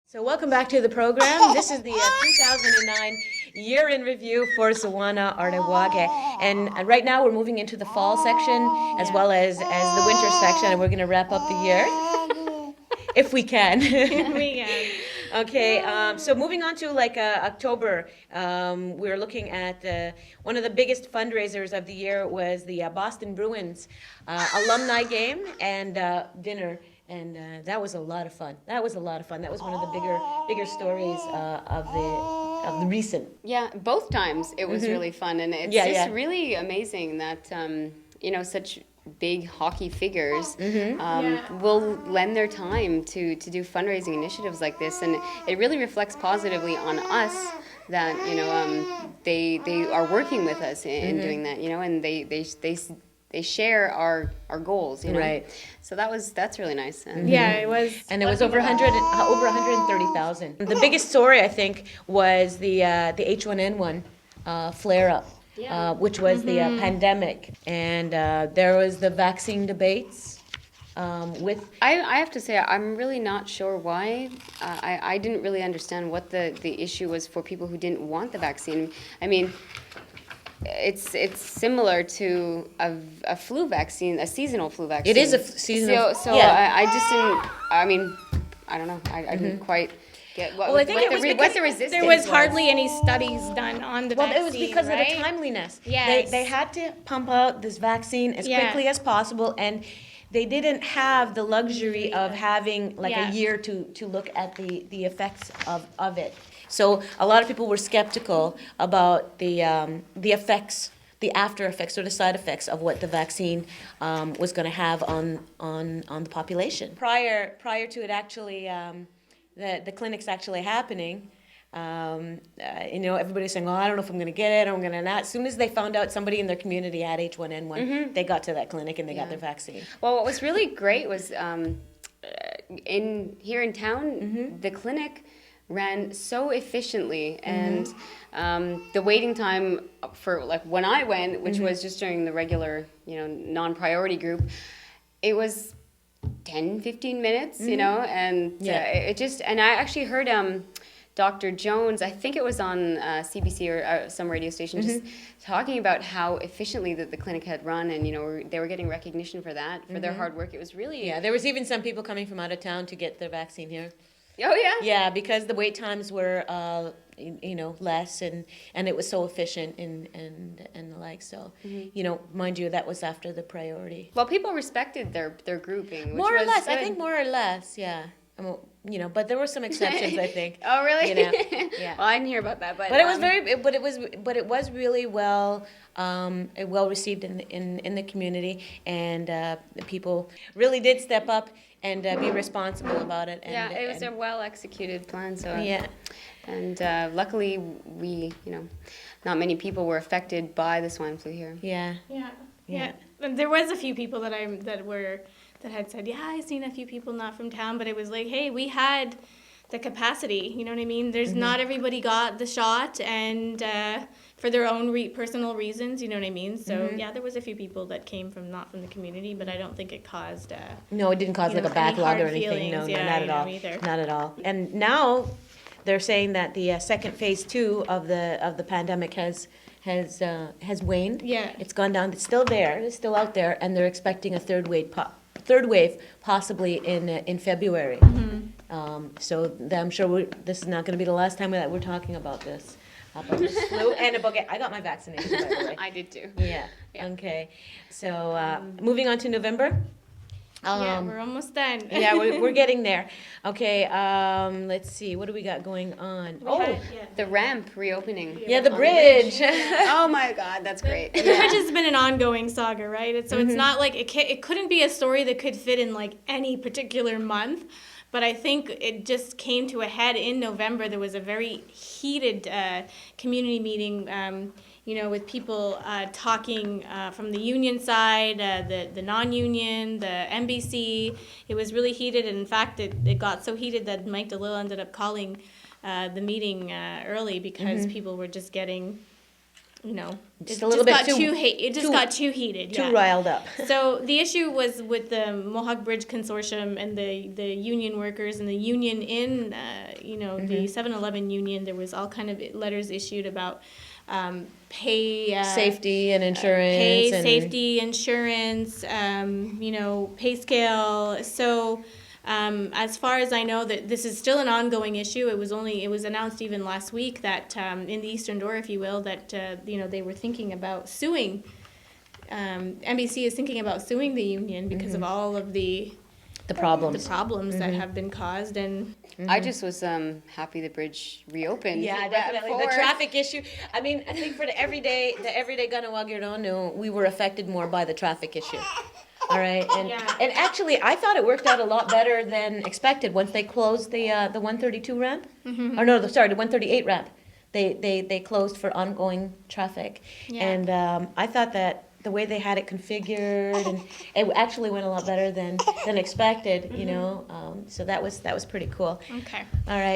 So welcome back to the program. This is the 2009 year in review for Sawana Kahnawake. And right now we're moving into the fall section as well as the winter section, and we're going to wrap up the year. If we can. If we can. Okay, so moving on to October, we're looking at one of the biggest fundraisers of the year was the Boston Bruins alumni game and dinner. And that was a lot of fun. That was one of the bigger stories of the recent. Yeah, both times it was really fun, and it's really amazing that such big hockey figures will lend their time to do fundraising initiatives like this, and it really reflects positively on us that they are working with us in doing that, and they share our goals, Right. So that's really nice. And Yeah, it was. And it was over 130,000. The biggest story, I think, was the H1N1 flare up, which was the pandemic, and there was the vaccine debates. I have to say, I'm really not sure why. I didn't really understand what the issue was for people who didn't want the vaccine. I mean, it's similar to a flu vaccine, a seasonal flu vaccine. It is a seasonal. So yeah. I just didn't. I mean, I don't know. I didn't quite get what the resistance. There was hardly any studies done on the vaccine. Well, it was because right? of the timeliness. Yes. They had to pump out this vaccine as quickly as possible, and they didn't have the luxury of having a year to look at the effects of it. So a lot of people were skeptical about the effects, the after effects or the side effects of what the vaccine was going to have on the population. Prior to it actually, the clinics actually happening, everybody's saying, "Oh, I don't know if I'm going to get it, or I'm going to not." As soon as they found out somebody in their community had H1N1, they got to that clinic and they got their vaccine. Well, what was really great was here in town, the clinic ran so efficiently, and the waiting time for when I went, which was just during the regular non-priority group, it was 10-15 minutes, and it just, and I actually heard Dr. Jones, I think it was on CBC or some radio station, just talking about how efficiently the clinic had run, and they were getting recognition for that, for their hard work. It was really there was even some people coming from out of town to get their vaccine here. Oh yeah. Yeah, because the wait times were less, and it was so efficient and the like. So mind you, that was after the priority. Well, people respected their grouping. Which More or was less, good. I think more or less, yeah. But there were some exceptions, I think. Oh really? Yeah. Well, I didn't hear about that, but it was it was really well received in the community, and the people really did step up and be responsible about it. And, it was a well-executed plan. So and luckily we, not many people were affected by the swine flu here. Yeah. And there was a few people that had said, I've seen a few people not from town, but it was like, hey, we had the capacity, you know what I mean? There's not everybody got the shot, and for their own personal reasons, you know what I mean? So there was a few people that came not from the community, but I don't think it caused no, it didn't cause a backlog or anything. Feelings. No, not at all. Either. Not at all. And now they're saying that the second phase 2 of the pandemic has waned. Yeah. It's gone down. It's still there. It's still out there, and they're expecting a third wave possibly in February. So I'm sure this is not going to be the last time that we're talking about this. About this flu and I got my vaccination, by the way. I did too. Yeah. Okay. So moving on to November. We're almost done. Yeah, we're getting there. Okay, let's see. What do we got going on? The ramp reopening. Yeah, the bridge. Oh my God, that's great. The bridge has been an ongoing saga, right? It's not like it couldn't be a story that could fit in any particular month. But I think it just came to a head in November. There was a very heated community meeting, with people talking from the union side, the non-union, the NBC. It was really heated, and in fact, it got so heated that Mike DeLille ended up calling the meeting early because people were just getting you know, Just a little bit it just got too heated. Too yeah. riled up. So the issue was with the Mohawk Bridge Consortium and the union workers and the union in, the 7-Eleven union. There was all kind of letters issued about pay Safety and insurance. pay, and safety, insurance, pay scale. So as far as I know, that this is still an ongoing issue. It was announced even last week that in the Eastern Door, if you will, that they were thinking about suing. NBC is thinking about suing the union because of all of the problems. that have been caused. And I just was happy the bridge reopened. Yeah, definitely. The traffic issue. I mean, I think for the everyday Kahnawake, we were affected more by the traffic issue. All right, and actually, I thought it worked out a lot better than expected once they closed the 132 ramp. Or no, the 138 ramp. They closed for ongoing traffic, and I thought that the way they had it configured, and it actually went a lot better than expected. So that was pretty cool. okay. All right.